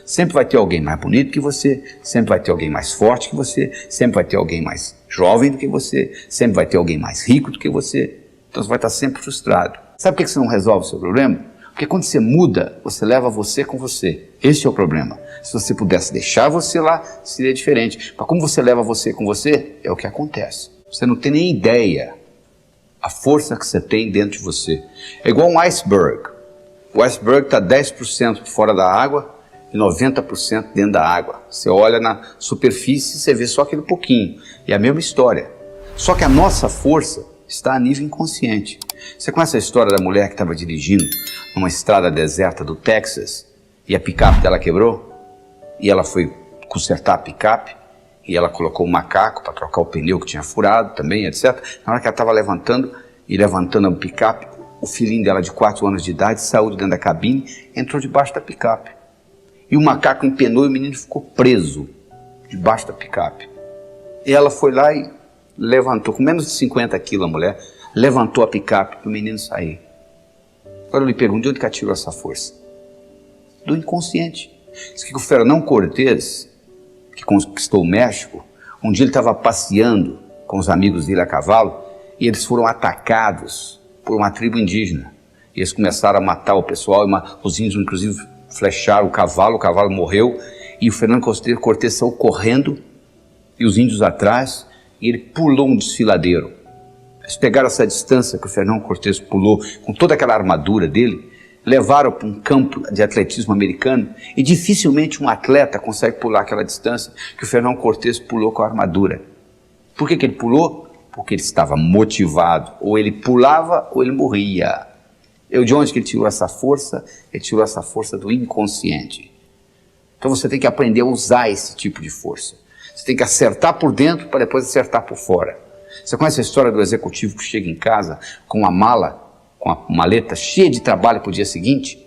Sempre vai ter alguém mais bonito que você, sempre vai ter alguém mais forte que você, sempre vai ter alguém mais jovem do que você, sempre vai ter alguém mais rico do que você. Então você vai estar sempre frustrado. Sabe por que você não resolve o seu problema? Porque quando você muda, você leva você com você. Esse é o problema. Se você pudesse deixar você lá, seria diferente. Mas como você leva você com você, é o que acontece. Você não tem nem ideia a força que você tem dentro de você. É igual um iceberg. O iceberg está 10% fora da água e 90% dentro da água. Você olha na superfície e você vê só aquele pouquinho. E é a mesma história. Só que a nossa força está a nível inconsciente. Você conhece a história da mulher que estava dirigindo numa estrada deserta do Texas e a picape dela quebrou? E ela foi consertar a picape e ela colocou um macaco para trocar o pneu que tinha furado também, etc. Na hora que ela estava levantando a picape, o filhinho dela de 4 anos de idade saiu de dentro da cabine, entrou debaixo da picape. E o macaco empenou e o menino ficou preso debaixo da picape. E ela foi lá e levantou, com menos de 50 quilos a mulher, levantou a picape para o menino sair. Agora eu lhe pergunto, de onde que ela tirou essa força? Do inconsciente. Diz que o Fernão Cortés, que conquistou o México, um dia ele estava passeando com os amigos dele a cavalo e eles foram atacados por uma tribo indígena. E eles começaram a matar o pessoal, os índios inclusive flecharam o cavalo morreu e o Fernando Cortés saiu correndo e os índios atrás e ele pulou um desfiladeiro. Eles pegaram essa distância que o Fernão Cortés pulou com toda aquela armadura dele, levaram para um campo de atletismo americano e dificilmente um atleta consegue pular aquela distância que o Fernão Cortés pulou com a armadura. Por que ele pulou? Porque ele estava motivado. Ou ele pulava ou ele morria. De onde que ele tirou essa força? Ele tirou essa força do inconsciente. Então você tem que aprender a usar esse tipo de força. Você tem que acertar por dentro para depois acertar por fora. Você conhece a história do executivo que chega em casa com uma mala, com a maleta cheia de trabalho para o dia seguinte?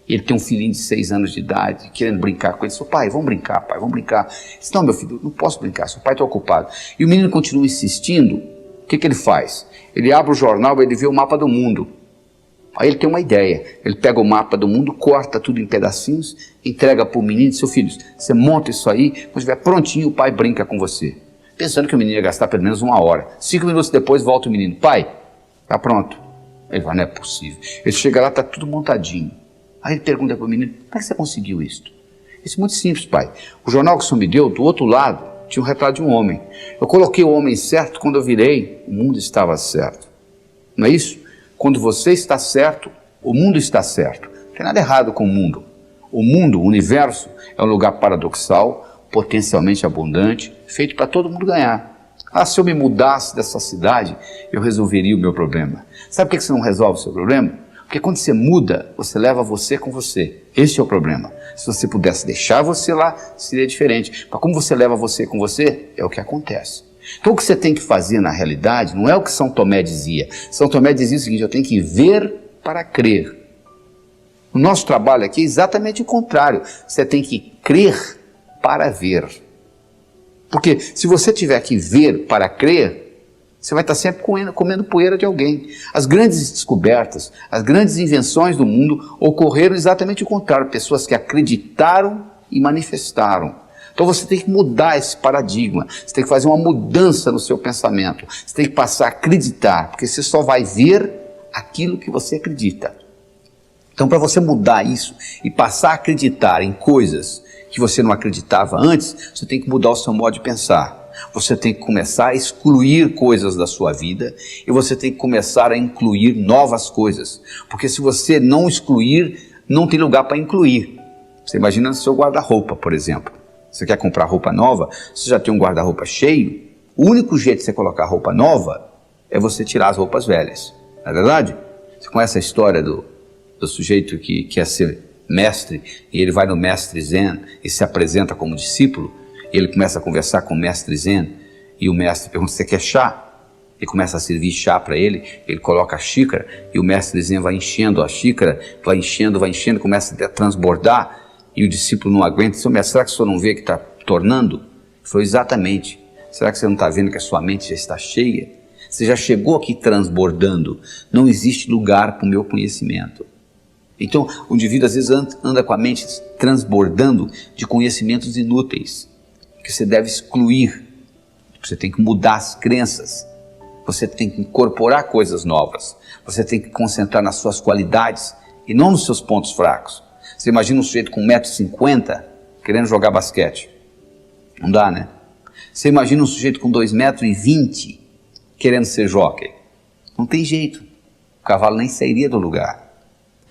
E ele tem um filhinho de 6 anos de idade, querendo brincar com ele. Ele diz, pai, vamos brincar, pai, vamos brincar. Ele diz, não, meu filho, não posso brincar, seu pai está ocupado. E o menino continua insistindo. O que ele faz? Ele abre o jornal e ele vê o mapa do mundo. Aí ele tem uma ideia. Ele pega o mapa do mundo, corta tudo em pedacinhos, entrega para o menino e diz, seu filho, você monta isso aí, quando estiver prontinho, o pai brinca com você. Pensando que o menino ia gastar pelo menos 1 hora. 5 minutos depois volta o menino, pai, tá pronto. Ele fala, não é possível. Ele chega lá, tá tudo montadinho. Aí ele pergunta para o menino, como é que você conseguiu isso? Isso é muito simples, pai. O jornal que o senhor me deu, do outro lado, tinha um retrato de um homem. Eu coloquei o homem certo, quando eu virei, o mundo estava certo. Não é isso? Quando você está certo, o mundo está certo. Não tem nada errado com o mundo. O mundo, o universo, é um lugar paradoxal, potencialmente abundante, feito para todo mundo ganhar. Se eu me mudasse dessa cidade, eu resolveria o meu problema. Sabe por que você não resolve o seu problema? Porque quando você muda, você leva você com você. Esse é o problema. Se você pudesse deixar você lá, seria diferente. Mas como você leva você com você, é o que acontece. Então o que você tem que fazer na realidade não é o que São Tomé dizia. São Tomé dizia o seguinte, eu tenho que ver para crer. O nosso trabalho aqui é exatamente o contrário. Você tem que crer para ver. Porque se você tiver que ver para crer, você vai estar sempre comendo poeira de alguém. As grandes descobertas, as grandes invenções do mundo ocorreram exatamente o contrário. Pessoas que acreditaram e manifestaram. Então você tem que mudar esse paradigma, você tem que fazer uma mudança no seu pensamento, você tem que passar a acreditar, porque você só vai ver aquilo que você acredita. Então para você mudar isso e passar a acreditar em coisas que você não acreditava antes, você tem que mudar o seu modo de pensar. Você tem que começar a excluir coisas da sua vida e você tem que começar a incluir novas coisas. Porque se você não excluir, não tem lugar para incluir. Você imagina no seu guarda-roupa, por exemplo. Você quer comprar roupa nova, você já tem um guarda-roupa cheio, o único jeito de você colocar roupa nova é você tirar as roupas velhas. Não é verdade? Você conhece a história do sujeito que quer ser mestre e ele vai no mestre Zen e se apresenta como discípulo, e ele começa a conversar com o mestre Zen e o mestre pergunta, você quer chá? Ele começa a servir chá para ele, ele coloca a xícara e o mestre Zen vai enchendo a xícara, vai enchendo, começa a transbordar. E o discípulo não aguenta, diz, mestre, será que o senhor não vê que está tornando? Ele falou, exatamente. Será que você não está vendo que a sua mente já está cheia? Você já chegou aqui transbordando. Não existe lugar para o meu conhecimento. Então, o indivíduo às vezes anda com a mente transbordando de conhecimentos inúteis, que você deve excluir. Você tem que mudar as crenças, você tem que incorporar coisas novas, você tem que concentrar nas suas qualidades e não nos seus pontos fracos. Você imagina um sujeito com 1,50 m querendo jogar basquete. Não dá, né? Você imagina um sujeito com 2,20 m querendo ser jockey. Não tem jeito. O cavalo nem sairia do lugar.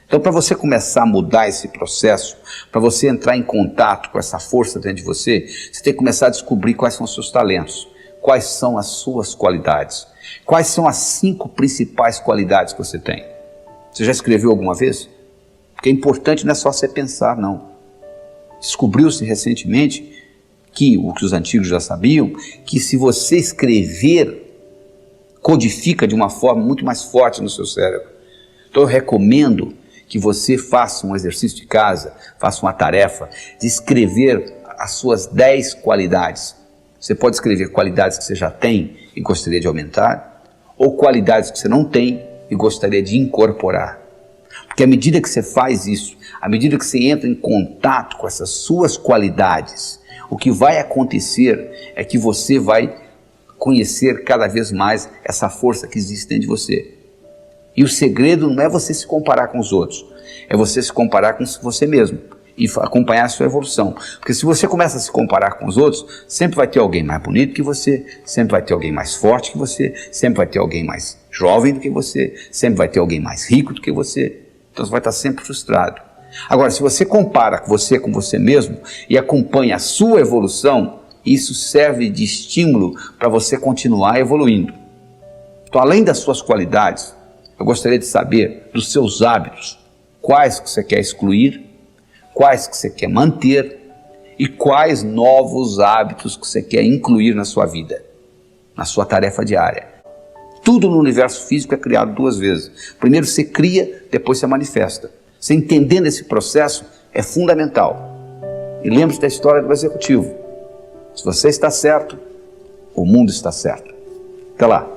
Então, para você começar a mudar esse processo, para você entrar em contato com essa força dentro de você, você tem que começar a descobrir quais são os seus talentos, quais são as suas qualidades, quais são as 5 principais qualidades que você tem. Você já escreveu alguma vez? Porque é importante não é só você pensar, não. Descobriu-se recentemente que, o que os antigos já sabiam, que se você escrever, codifica de uma forma muito mais forte no seu cérebro. Então eu recomendo que você faça um exercício de casa, faça uma tarefa de escrever as suas 10 qualidades. Você pode escrever qualidades que você já tem e gostaria de aumentar, ou qualidades que você não tem e gostaria de incorporar. Porque à medida que você faz isso, à medida que você entra em contato com essas suas qualidades, o que vai acontecer é que você vai conhecer cada vez mais essa força que existe dentro de você. E o segredo não é você se comparar com os outros, é você se comparar com você mesmo e acompanhar a sua evolução. Porque se você começa a se comparar com os outros, sempre vai ter alguém mais bonito que você, sempre vai ter alguém mais forte que você, sempre vai ter alguém mais jovem do que você, sempre vai ter alguém mais rico do que você. Então você vai estar sempre frustrado. Agora, se você compara você com você mesmo e acompanha a sua evolução, isso serve de estímulo para você continuar evoluindo. Então, além das suas qualidades, eu gostaria de saber dos seus hábitos, quais que você quer excluir, quais que você quer manter e quais novos hábitos que você quer incluir na sua vida, na sua tarefa diária. Tudo no universo físico é criado 2 vezes. Primeiro você cria, depois você manifesta. Você entendendo esse processo é fundamental. E lembre-se da história do executivo. Se você está certo, o mundo está certo. Até lá.